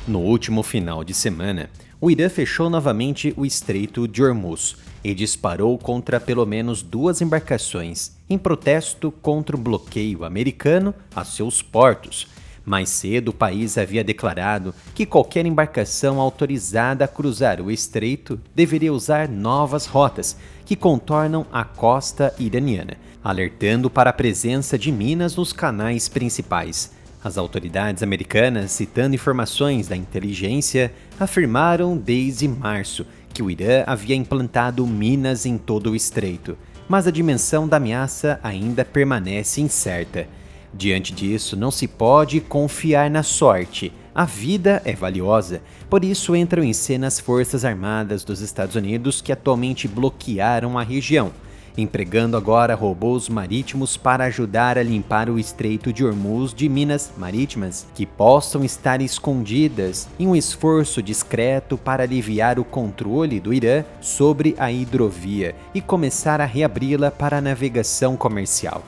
No último final de semana, o Irã fechou novamente o Estreito de Hormuz e disparou contra pelo menos 2 embarcações em protesto contra o bloqueio americano a seus portos. Mais cedo, o país havia declarado que qualquer embarcação autorizada a cruzar o estreito deveria usar novas rotas que contornam a costa iraniana, alertando para a presença de minas nos canais principais. As autoridades americanas, citando informações da inteligência, afirmaram desde março que o Irã havia implantado minas em todo o estreito, mas a dimensão da ameaça ainda permanece incerta. Diante disso, não se pode confiar na sorte. A vida é valiosa, por isso entram em cena as Forças Armadas dos Estados Unidos que atualmente bloquearam a região, empregando agora robôs marítimos para ajudar a limpar o Estreito de Hormuz de minas marítimas que possam estar escondidas em um esforço discreto para aliviar o controle do Irã sobre a hidrovia e começar a reabri-la para a navegação comercial.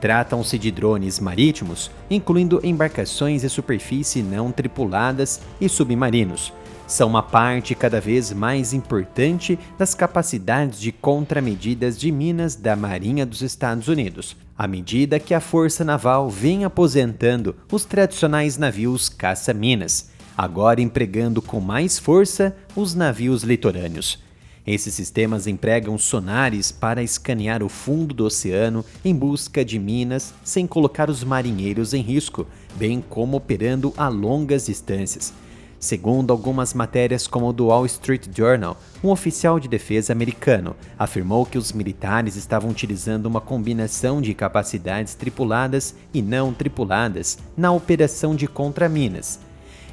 Tratam-se de drones marítimos, incluindo embarcações de superfície não tripuladas e submarinos. São uma parte cada vez mais importante das capacidades de contramedidas de minas da Marinha dos Estados Unidos, à medida que a Força Naval vem aposentando os tradicionais navios caça-minas, agora empregando com mais força os navios litorâneos. Esses sistemas empregam sonares para escanear o fundo do oceano em busca de minas sem colocar os marinheiros em risco, bem como operando a longas distâncias. Segundo algumas matérias como o do Wall Street Journal, um oficial de defesa americano afirmou que os militares estavam utilizando uma combinação de capacidades tripuladas e não tripuladas na operação de contraminas.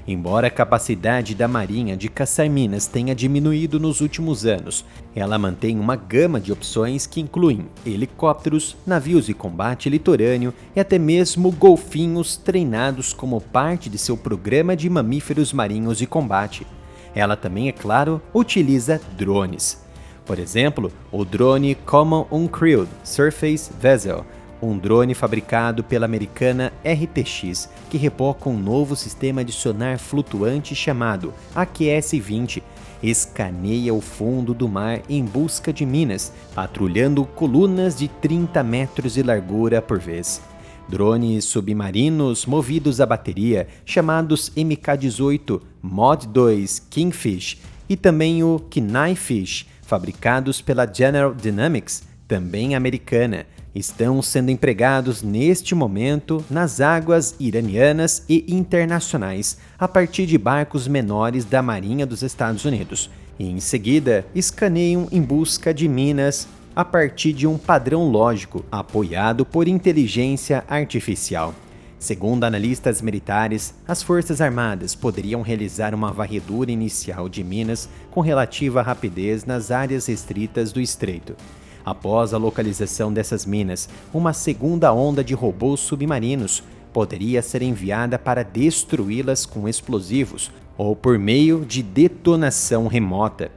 Embora a capacidade da Marinha de caçar minas tenha diminuído nos últimos anos, ela mantém uma gama de opções que incluem helicópteros, navios de combate litorâneo e até mesmo golfinhos treinados como parte de seu programa de mamíferos marinhos de combate. Ela também, é claro, utiliza drones. Por exemplo, o drone Common Uncrewed Surface Vessel, um drone fabricado pela americana RTX, que repoca um novo sistema de sonar flutuante chamado AQS-20, escaneia o fundo do mar em busca de minas, patrulhando colunas de 30 metros de largura por vez. Drones submarinos movidos a bateria, chamados MK-18 Mod 2 Kingfish, e também o Knifefish, fabricados pela General Dynamics, também americana, estão sendo empregados neste momento nas águas iranianas e internacionais a partir de barcos menores da Marinha dos Estados Unidos e, em seguida, escaneiam em busca de minas a partir de um padrão lógico apoiado por inteligência artificial. Segundo analistas militares, as Forças Armadas poderiam realizar uma varredura inicial de minas com relativa rapidez nas áreas restritas do estreito. Após a localização dessas minas, uma segunda onda de robôs submarinos poderia ser enviada para destruí-las com explosivos ou por meio de detonação remota.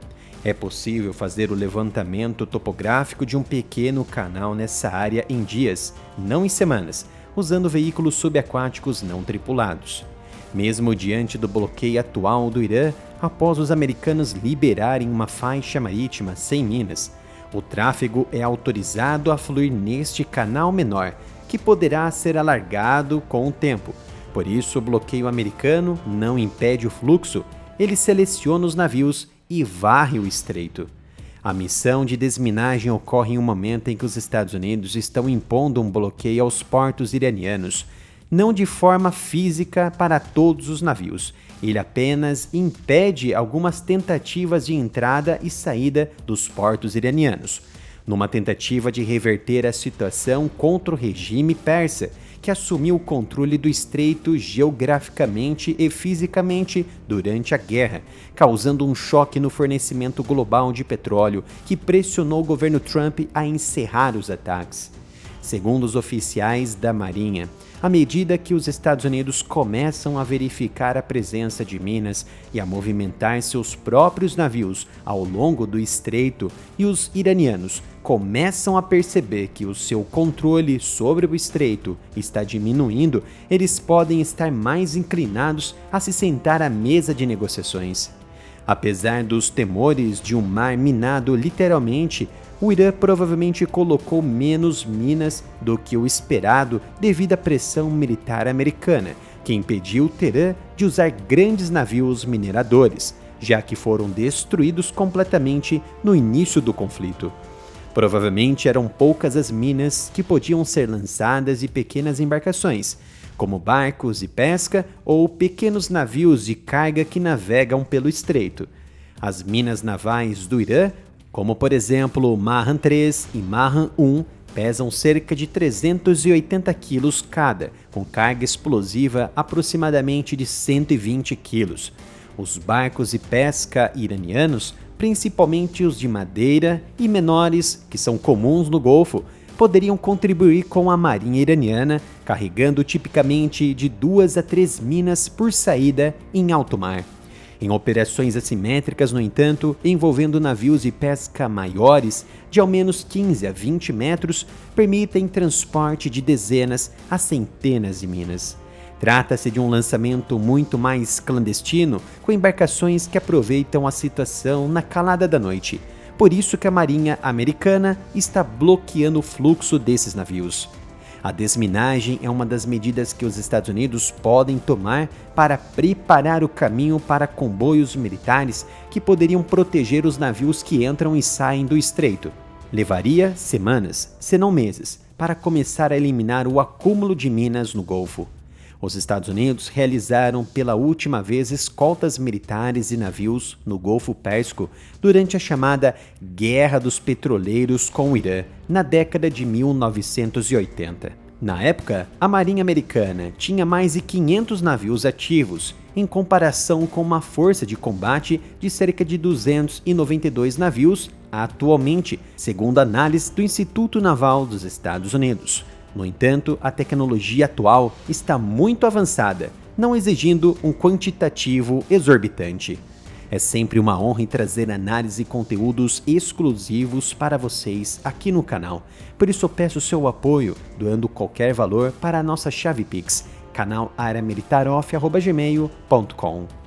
É possível fazer o levantamento topográfico de um pequeno canal nessa área em dias, não em semanas, usando veículos subaquáticos não tripulados. Mesmo diante do bloqueio atual do Irã, após os americanos liberarem uma faixa marítima sem minas, o tráfego é autorizado a fluir neste canal menor, que poderá ser alargado com o tempo. Por isso, o bloqueio americano não impede o fluxo, ele seleciona os navios e varre o estreito. A missão de desminagem ocorre em um momento em que os Estados Unidos estão impondo um bloqueio aos portos iranianos, não de forma física para todos os navios. Ele apenas impede algumas tentativas de entrada e saída dos portos iranianos, numa tentativa de reverter a situação contra o regime persa, que assumiu o controle do estreito geograficamente e fisicamente durante a guerra, causando um choque no fornecimento global de petróleo que pressionou o governo Trump a encerrar os ataques. Segundo os oficiais da Marinha, À medida que os Estados Unidos começam a verificar a presença de minas e a movimentar seus próprios navios ao longo do estreito, e os iranianos começam a perceber que o seu controle sobre o estreito está diminuindo, eles podem estar mais inclinados a se sentar à mesa de negociações. Apesar dos temores de um mar minado literalmente, o Irã provavelmente colocou menos minas do que o esperado devido à pressão militar americana, que impediu Teherã de usar grandes navios mineradores, já que foram destruídos completamente no início do conflito. Provavelmente eram poucas as minas que podiam ser lançadas e pequenas embarcações, como barcos de pesca ou pequenos navios de carga que navegam pelo estreito. As minas navais do Irã, como por exemplo Mahan 3 e Mahan 1, pesam cerca de 380 quilos cada, com carga explosiva aproximadamente de 120 quilos. Os barcos de pesca iranianos, principalmente os de madeira e menores, que são comuns no Golfo, poderiam contribuir com a marinha iraniana, carregando tipicamente de 2 a 3 minas por saída em alto mar. Em operações assimétricas, no entanto, envolvendo navios de pesca maiores, de ao menos 15 a 20 metros, permitem transporte de dezenas a centenas de minas. Trata-se de um lançamento muito mais clandestino, com embarcações que aproveitam a situação na calada da noite. Por isso que a Marinha Americana está bloqueando o fluxo desses navios. A desminagem é uma das medidas que os Estados Unidos podem tomar para preparar o caminho para comboios militares que poderiam proteger os navios que entram e saem do estreito. Levaria semanas, se não meses, para começar a eliminar o acúmulo de minas no Golfo. Os Estados Unidos realizaram pela última vez escoltas militares e navios no Golfo Pérsico durante a chamada Guerra dos Petroleiros com o Irã, na década de 1980. Na época, a Marinha Americana tinha mais de 500 navios ativos, em comparação com uma força de combate de cerca de 292 navios atualmente, segundo análise do Instituto Naval dos Estados Unidos. No entanto, a tecnologia atual está muito avançada, não exigindo um quantitativo exorbitante. É sempre uma honra trazer análise e conteúdos exclusivos para vocês aqui no canal. Por isso eu peço seu apoio, doando qualquer valor para a nossa chave Pix, canal aramilitaroff@gmail.com.